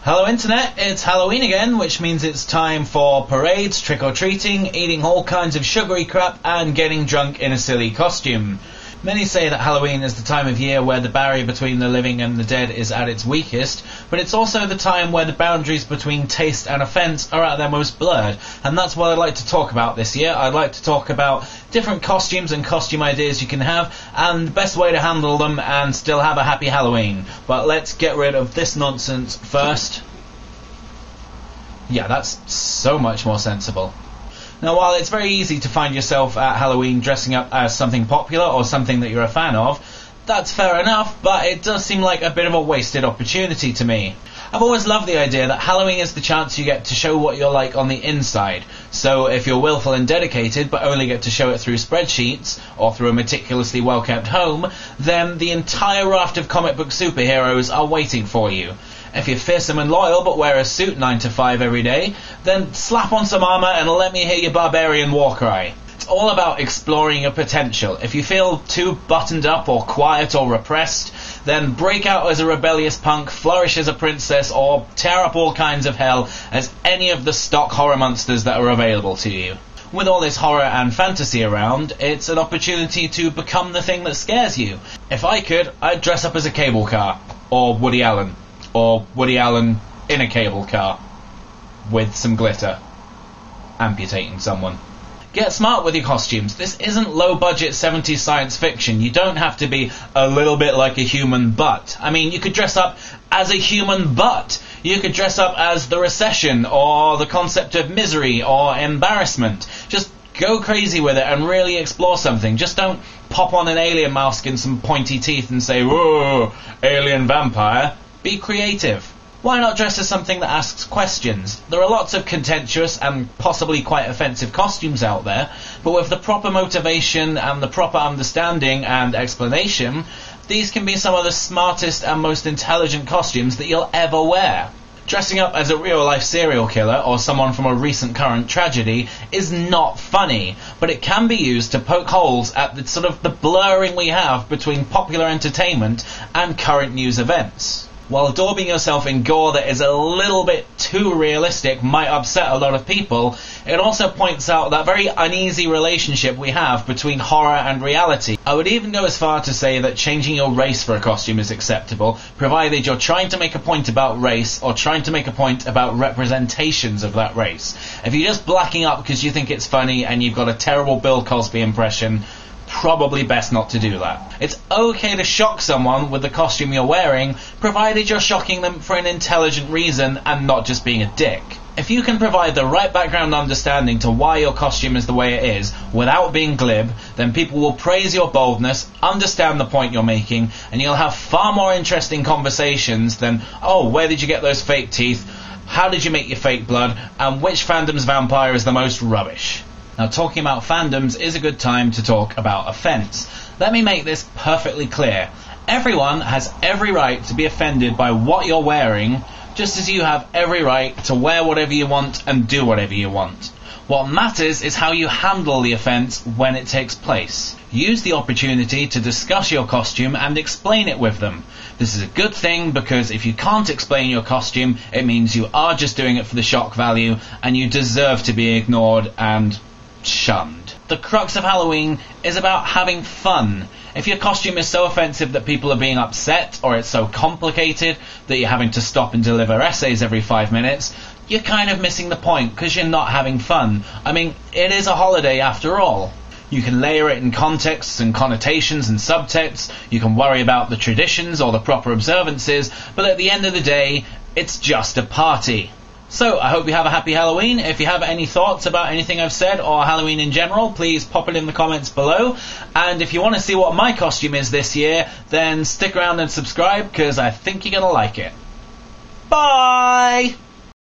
Hello Internet, it's Halloween again, which means it's time for parades, trick-or-treating, eating all kinds of sugary crap, and getting drunk in a silly costume. Many say that Halloween is the time of year where the barrier between the living and the dead is at its weakest, but it's also the time where the boundaries between taste and offence are at their most blurred, and that's what I'd like to talk about this year. I'd like to talk about different costumes and costume ideas you can have, and the best way to handle them and still have a happy Halloween. But let's get rid of this nonsense first. Yeah, that's so much more sensible. Now, while it's very easy to find yourself at Halloween dressing up as something popular or something that you're a fan of, that's fair enough, but it does seem like a bit of a wasted opportunity to me. I've always loved the idea that Halloween is the chance you get to show what you're like on the inside. So if you're willful and dedicated but only get to show it through spreadsheets or through a meticulously well-kept home, then the entire raft of comic book superheroes are waiting for you. If you're fearsome and loyal but wear a suit 9 to 5 every day, then slap on some armour and let me hear your barbarian war cry. It's all about exploring your potential. If you feel too buttoned up or quiet or repressed, then break out as a rebellious punk, flourish as a princess, or tear up all kinds of hell as any of the stock horror monsters that are available to you. With all this horror and fantasy around, it's an opportunity to become the thing that scares you. If I could, I'd dress up as a cable car, or Woody Allen. Or Woody Allen in a cable car with some glitter, amputating someone. Get smart with your costumes. This isn't low-budget 70s science fiction. You don't have to be a little bit like a human butt. I mean, you could dress up as a human butt. You could dress up as the recession, or the concept of misery, or embarrassment. Just go crazy with it and really explore something. Just don't pop on an alien mask and some pointy teeth and say, "Whoa, alien vampire." Be creative. Why not dress as something that asks questions? There are lots of contentious and possibly quite offensive costumes out there, but with the proper motivation and the proper understanding and explanation, these can be some of the smartest and most intelligent costumes that you'll ever wear. Dressing up as a real-life serial killer or someone from a recent current tragedy is not funny, but it can be used to poke holes at the blurring we have between popular entertainment and current news events. While daubing yourself in gore that is a little bit too realistic might upset a lot of people, it also points out that very uneasy relationship we have between horror and reality. I would even go as far to say that changing your race for a costume is acceptable, provided you're trying to make a point about race or trying to make a point about representations of that race. If you're just blacking up because you think it's funny and you've got a terrible Bill Cosby impression, probably best not to do that. It's okay to shock someone with the costume you're wearing, provided you're shocking them for an intelligent reason and not just being a dick. If you can provide the right background understanding to why your costume is the way it is, without being glib, then people will praise your boldness, understand the point you're making, and you'll have far more interesting conversations than, "Oh, where did you get those fake teeth? How did you make your fake blood? And which fandom's vampire is the most rubbish?" Now, talking about fandoms is a good time to talk about offence. Let me make this perfectly clear. Everyone has every right to be offended by what you're wearing, just as you have every right to wear whatever you want and do whatever you want. What matters is how you handle the offence when it takes place. Use the opportunity to discuss your costume and explain it with them. This is a good thing because if you can't explain your costume, it means you are just doing it for the shock value and you deserve to be ignored and shunned. The crux of Halloween is about having fun. If your costume is so offensive that people are being upset, or it's so complicated that you're having to stop and deliver essays every 5 minutes, you're kind of missing the point because you're not having fun. I mean, it is a holiday after all. You can layer it in contexts and connotations and subtexts, you can worry about the traditions or the proper observances, but at the end of the day, it's just a party. So, I hope you have a happy Halloween. If you have any thoughts about anything I've said or Halloween in general, please pop it in the comments below. And if you want to see what my costume is this year, then stick around and subscribe because I think you're going to like it. Bye!